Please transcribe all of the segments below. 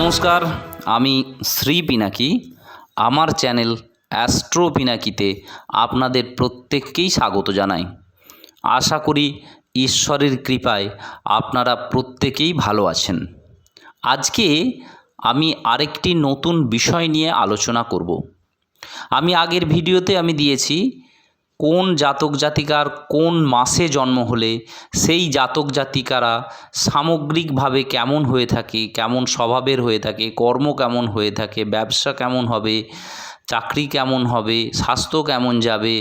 নমস্কার, আমি শ্রী পিনাকি। আমার চ্যানেল অ্যাস্ট্রো পিনাকিতে আপনাদের প্রত্যেককেই স্বাগত জানাই। আশা করি ঈশ্বরের কৃপায় আপনারা প্রত্যেকেই ভালো আছেন। আজকে আমি আরেকটি নতুন বিষয় নিয়ে আলোচনা করব। আমি আগের ভিডিওতে দিয়েছি কোন জাতক জাতিকার কোন মাসে জন্ম হলে সেই জাতক জাতিকারা সামগ্রিকভাবে কেমন হয়ে থাকে, কেমন স্বভাবের হয়ে থাকে, কর্ম কেমন হয়ে থাকে, ব্যবসা কেমন হবে, চাকরি কেমন হবে, স্বাস্থ্য কেমন যাবে,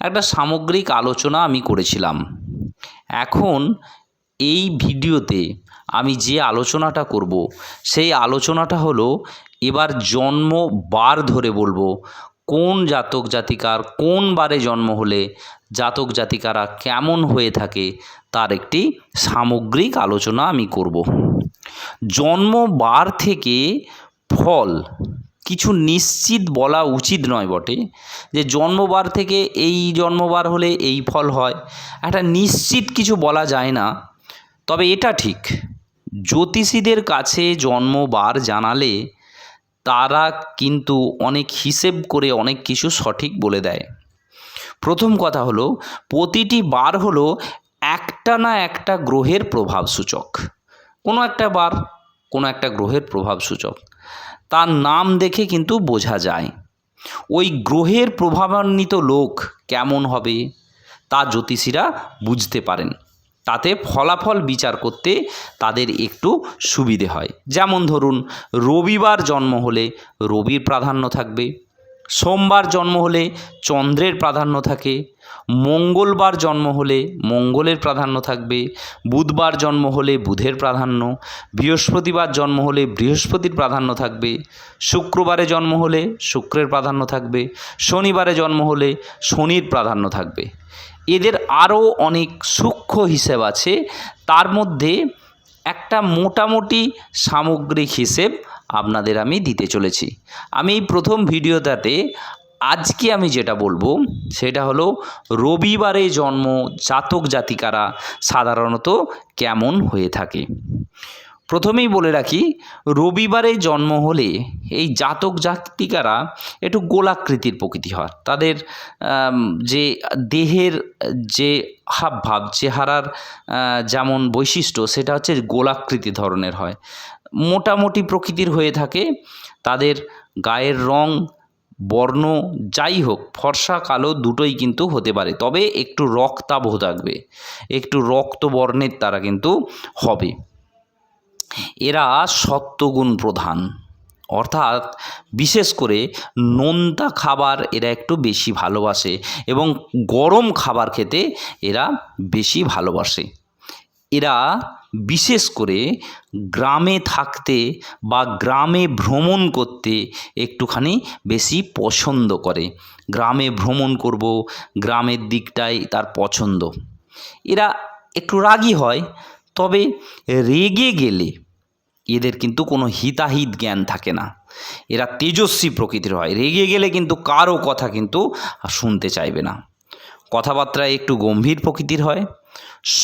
একটা সামগ্রিক আলোচনা আমি করেছিলাম। এখন এই ভিডিওতে আমি যে আলোচনাটা করব সেই আলোচনাটা হলো এবার জন্ম বার ধরে বলবো কোন জাতক জাতিকার কোন বারে জন্ম হলে জাতক জাতিকারা কেমন হয়ে থাকে তার একটি সামগ্রিক আলোচনা আমি করব। জন্ম বার থেকে ফল কিছু নিশ্চিত বলা উচিত নয় বটে, যে জন্মবার থেকে এই জন্মবার হলে এই ফল হয়, একটা নিশ্চিত কিছু বলা যায় না। তবে এটা ঠিক, জ্যোতিষীদের কাছে জন্মবার জানালে তারা কিন্তু অনেক হিসেব করে অনেক কিছু সঠিক বলে দেয়। প্রথম কথা হলো, প্রতিটি বার হলো একটা না একটা গ্রহের প্রভাব সূচক। কোনো একটা বার কোনো একটা গ্রহের প্রভাব সূচক, তার নাম দেখে কিন্তু বোঝা যায় ওই গ্রহের প্রভাবান্বিত লোক কেমন হবে তা জ্যোতিষীরা বুঝতে পারেন। তাতে ফলাফল বিচার করতে তাদের একটু সুবিধে হয়। যেমন ধরুন, রবিবার জন্ম হলে রবির প্রাধান্য থাকবে, সোমবার জন্ম হলে চন্দ্রের প্রাধান্য থাকে, মঙ্গলবার জন্ম হলে মঙ্গলের প্রাধান্য থাকবে, বুধবার জন্ম হলে বুধের প্রাধান্য, বৃহস্পতিবার জন্ম হলে বৃহস্পতির প্রাধান্য থাকবে, শুক্রবারে জন্ম হলে শুক্রের প্রাধান্য থাকবে, শনিবারে জন্ম হলে শনির প্রাধান্য থাকবে। এদের আরও অনেক সূক্ষ্ম হিসেব আছে, তার মধ্যে একটা মোটামুটি সামগ্রিক হিসেব আপনাদের আমি দিতে চলেছি। আমি এই প্রথম ভিডিওটাতে আজকে আমি যেটা বলবো সেটা হলো রবিবারে জন্ম জাতক জাতিকারা সাধারণত কেমন হয়ে থাকে। প্রথমেই বলে রাখি, রবিবারে জন্ম হলে এই জাতক জাতিকারা একটু গোলাকৃতির প্রকৃতি হয়। তাদের যে দেহের যে হাবভাব, চেহারার যেমন বৈশিষ্ট্য সেটা হচ্ছে গোলাকৃতি ধরনের হয়, মোটামুটি প্রকৃতির হয়ে থাকে। তাদের গায়ের রং বর্ণ যাই হোক, ফর্সা কালো দুটোই কিন্তু হতে পারে, তবে একটু রক্তাভ থাকবে, একটু রক্তবর্ণের তারা কিন্তু হবে। এরা সত্ত্বগুণ প্রধান, অর্থাৎ বিশেষ করে নোনতা খাবার এরা একটু বেশি ভালোবাসে এবং গরম খাবার খেতে এরা বেশি ভালোবাসে। এরা বিশেষ করে গ্রামে থাকতে বা গ্রামে ভ্রমণ করতে একটুখানি বেশি পছন্দ করে। গ্রামে ভ্রমণ করব, গ্রামের দিকটাই তার পছন্দ। এরা একটু রাগী হয়, তবে রেগে গেলে এদের কিন্তু কোনো হিতাহিত জ্ঞান থাকে না। এরা তেজস্বী প্রকৃতির হয়, রেগে গেলে কিন্তু কারো কথা কিন্তু শুনতে চাইবে না। কথাবার্তা একটু গম্ভীর প্রকৃতির হয়,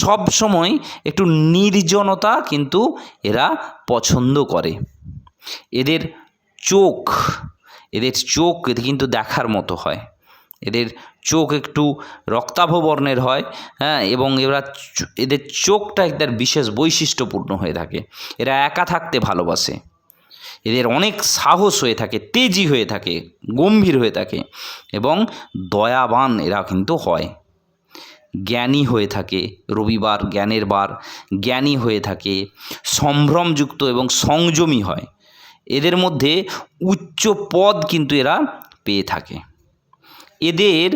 সব সময় একটু নির্জনতা কিন্তু এরা পছন্দ করে। এদের চোখ কিন্তু দেখার মতো হয়। এদের চোখ একটু রক্তাভ বর্ণের হয়, এবং এদের চোখটা একদম বিশেষ বৈশিষ্ট্যপূর্ণ হয়ে থাকে। এরা একা থাকতে ভালোবাসে, এদের অনেক সাহস হয়ে থাকে, তেজি হয়ে থাকে, গম্ভীর হয়ে থাকে এবং দয়াবান এরা কিন্তু হয়। জ্ঞানী হয়ে থাকে, রবিবার জ্ঞানের বার, জ্ঞানী হয়ে থাকে, সম্ভ্রমযুক্ত এবং সংযমী হয়। এদের মধ্যে উচ্চ পদ কিন্তু এরা পেয়ে থাকে। এদের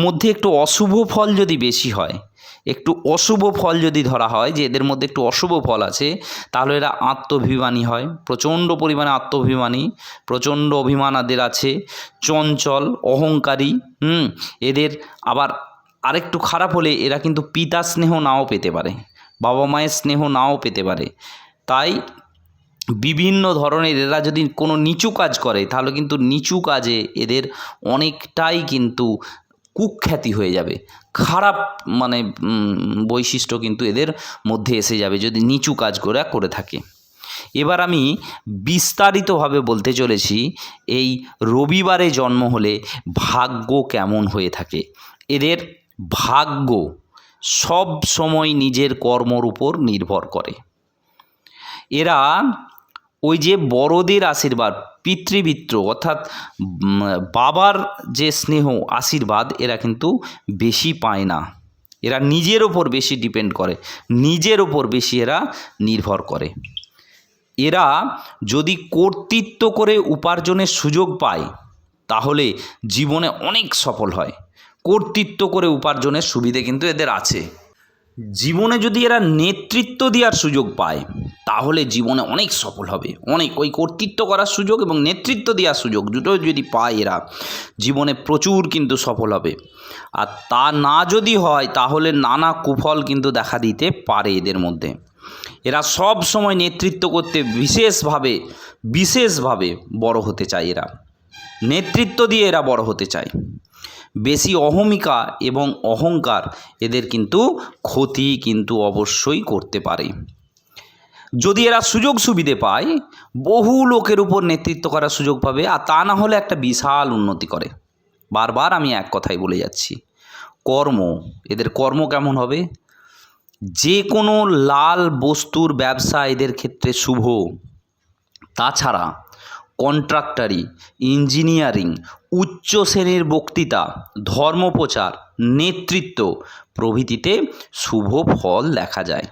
মধ্যে একটু অশুভ ফল যদি বেশি হয়, একটু অশুভ ফল যদি ধরা হয় যে এদের মধ্যে একটু অশুভ ফল আছে, তাহলে এরা আত্মভিমানী হয়, প্রচণ্ড পরিমাণে আত্মভিমানী, প্রচণ্ড অভিমান এদের আছে, চঞ্চল, অহংকারী। এদের আবার আরেকটু খারাপ হলে এরা কিন্তু পিতা স্নেহ নাও পেতে পারে, বাবা মায়ের স্নেহ নাও পেতে পারে। তাই বিভিন্ন ধরনের এরা যদি কোনো নিচু কাজ করে, তাহলে কিন্তু নিচু কাজে এদের অনেকটাই কিন্তু কুখ্যাতি হয়ে যাবে, খারাপ বৈশিষ্ট্য কিন্তু এদের মধ্যে এসে যাবে যদি নিচু কাজ করে থাকে। এবার আমি বিস্তারিতভাবে বলতে চলেছি এই রবিবারে জন্ম হলে ভাগ্য কেমন হয়ে থাকে। এদের ভাগ্য সব সময় নিজের কর্মর উপর নির্ভর করে। এরা ওই যে বড়দের আশীর্বাদ, পিতৃবিত্র অর্থাৎ বাবার যে স্নেহ আশীর্বাদ এরা কিন্তু বেশি পায় না। এরা নিজের ওপর বেশি ডিপেন্ড করে, নিজের ওপর বেশি এরা নির্ভর করে। এরা যদি কর্তৃত্ব করে উপার্জনের সুযোগ পায় তাহলে জীবনে অনেক সফল হয়। কর্তৃত্ব করে উপার্জনের সুবিধে কিন্তু এদের আছে। জীবনে যদি এরা নেতৃত্ব দেওয়ার সুযোগ পায় তাহলে জীবনে অনেক সফল হবে। অনেক ওই কর্তৃত্ব করার সুযোগ এবং নেতৃত্ব দেওয়ার সুযোগ দুটো যদি পায় এরা জীবনে প্রচুর কিন্তু সফল হবে। আর তা না যদি হয় তাহলে নানা কুফল কিন্তু দেখা দিতে পারে এদের মধ্যে। এরা সব সময় নেতৃত্ব করতে বিশেষভাবে বড় হতে চায়। এরা নেতৃত্ব দিয়ে এরা বড় হতে চায়। বেশি অহমিকা এবং অহংকার এদের কিন্তু ক্ষতি কিন্তু অবশ্যই করতে পারে। যদি এরা সুযোগ সুবিধে পায় বহু লোকের উপর নেতৃত্ব করার সুযোগ পাবে, আর তা না হলে একটা বিশাল উন্নতি করে। বারবার আমি এক কথাই বলে যাচ্ছি, কর্ম, এদের কর্ম কেমন হবে? যে কোনো লাল বস্তুর ব্যবসা এদের ক্ষেত্রে শুভ। তাছাড়া কন্ট্রাক্টারি, ইঞ্জিনিয়ারিং, উচ্চ শ্রেণীর বক্তৃতা, ধর্মপ্রচার, নেতৃত্ব প্রভৃতিতে শুভ ফল দেখা যায়।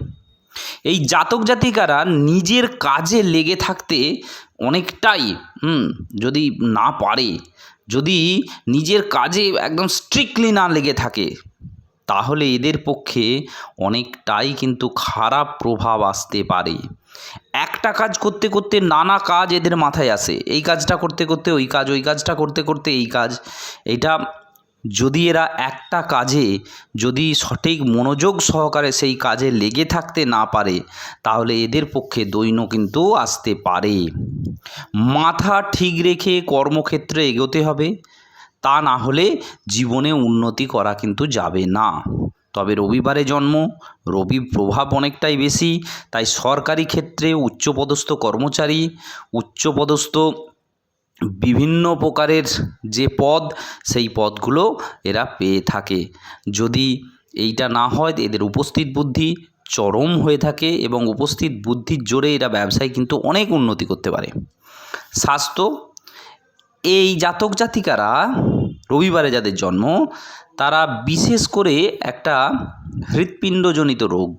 এই জাতক জাতিকারা নিজের কাজে লেগে থাকতে অনেকটাই যদি না পারে, যদি নিজের কাজে একদম স্ট্রিক্টলি না লেগে থাকে তাহলে এদের পক্ষে অনেকটাই কিন্তু খারাপ প্রভাব আসতে পারে। একটা কাজ করতে করতে নানা কাজ এদের মাথায় আসে, এই কাজটা করতে করতে ওই কাজ, ওই কাজটা করতে করতে এই কাজ। এটা যদি এরা একটা কাজে যদি সঠিক মনোযোগ সহকারে সেই কাজে লেগে থাকতে না পারে তাহলে এদের পক্ষে দৈন্য কিন্তু আসতে পারে। মাথা ঠিক রেখে কর্মক্ষেত্রে এগোতে হবে, তা না হলে জীবনে উন্নতি করা কিন্তু যাবে না। তবে রবিবারে জন্ম, রবির প্রভাব অনেকটাই বেশি, তাই সরকারি ক্ষেত্রে উচ্চপদস্থ কর্মচারী, উচ্চপদস্থ বিভিন্ন প্রকারের যে পদ সেই পদগুলো এরা পেয়ে থাকে। যদি এইটা না হয় এদের উপস্থিত বুদ্ধি চরম হয়ে থাকে এবং উপস্থিত বুদ্ধির জোরে এরা ব্যবসায় কিন্তু অনেক উন্নতি করতে পারে। স্বাস্থ্য, এই জাতক জাতিকারা রবিবারে যাদের জন্ম তারা বিশেষ করে একটা হৃৎপিণ্ডজনিত রোগ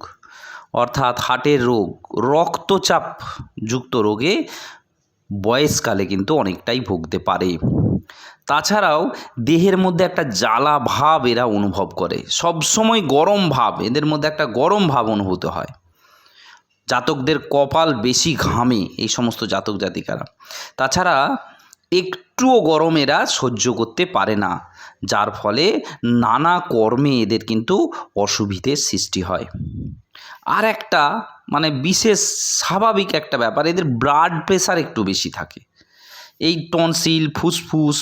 অর্থাৎ হার্টের রোগ, রক্তচাপযুক্ত রোগে বয়সকালে কিন্তু অনেকটাই ভুগতে পারে। তাছাড়াও দেহের মধ্যে একটা জ্বালা ভাব এরা অনুভব করে, সবসময় গরম ভাব, এদের মধ্যে একটা গরম ভাব অনুভূত হয়। জাতকদের কপাল বেশি ঘামে এই সমস্ত জাতক জাতিকারা। তাছাড়া একটুও গরম এরা সহ্য করতে পারে না, যার ফলে নানা কর্মে এদের কিন্তু অসুবিধের সৃষ্টি হয়। আর একটা বিশেষ স্বাভাবিক একটা ব্যাপার, এদের ব্লাড প্রেশার একটু বেশি থাকে। এই টনসিল, ফুসফুস,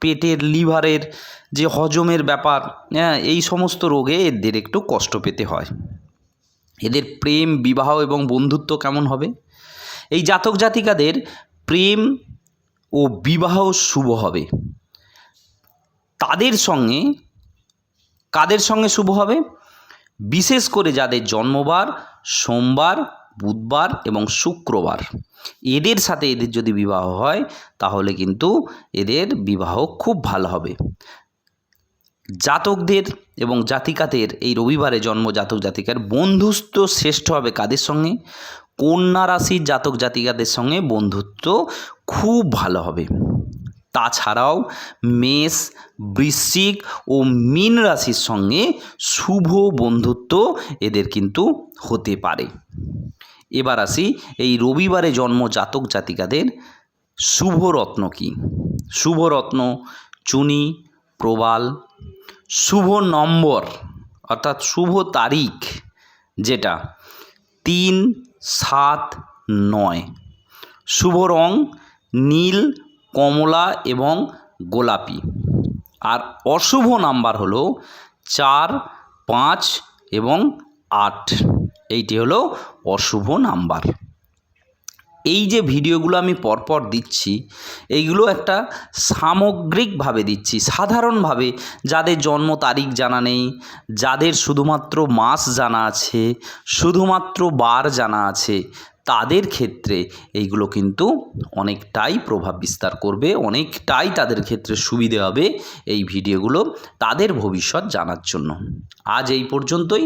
পেটের, লিভারের যে হজমের ব্যাপার, এই সমস্ত রোগে এদের একটু কষ্ট পেতে হয়। এদের প্রেম, বিবাহ এবং বন্ধুত্ব কেমন হবে? এই জাতক জাতিকাদের প্রেম ও বিবাহ শুভ হবে। তাদের সঙ্গে কাদের সঙ্গে শুভ হবে? বিশেষ করে যাদের জন্মবার সোমবার, বুধবার এবং শুক্রবার, এদের সাথে এদের যদি বিবাহ হয় তাহলে কিন্তু এদের বিবাহ খুব ভালো হবে। জাতকদের এবং জাতিকাদের এই রবিবারে জন্ম জাতক জাতিকার বন্ধুত্ব শ্রেষ্ঠ হবে কাদের সঙ্গে? কন্যা রাশির জাতক জাতিকাদের সঙ্গে বন্ধুত্ব খুব ভালো হবে। তাছাড়াও মেষ, বৃশ্চিক ও মীন রাশির সঙ্গে শুভ বন্ধুত্ব এদের কিন্তু হতে পারে। এবার আসি এই রবিবারে জন্ম জাতক জাতিকাদের শুভ রত্ন কী? শুভ রত্ন চুনি, প্রবাল। শুভ নম্বর অর্থাৎ শুভ তারিখ যেটা 3, 7, 9। শুভ রং নীল, কমলা এবং গোলাপি। আর অশুভ নাম্বার হলো 4, 5 এবং 8। এইটি হলো অশুভ নাম্বার। এই যে ভিডিওগুলো আমি পরপর দিচ্ছি, এইগুলো একটা সামগ্রিকভাবে দিচ্ছি, সাধারণভাবে যাদের জন্ম তারিখ জানা নেই, যাদের শুধুমাত্র মাস জানা আছে, শুধুমাত্র বার জানা আছে, তাদের ক্ষেত্রে এইগুলো কিন্তু অনেকটাই প্রভাব বিস্তার করবে, অনেকটাই তাদের ক্ষেত্রে সুবিধে হবে এই ভিডিওগুলো তাদের ভবিষ্যৎ জানার জন্য। আজ এই পর্যন্তই,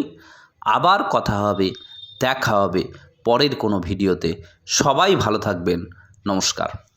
আবার কথা হবে, দেখা হবে পরের কোনো ভিডিওতে। সবাই ভালো থাকবেন। নমস্কার।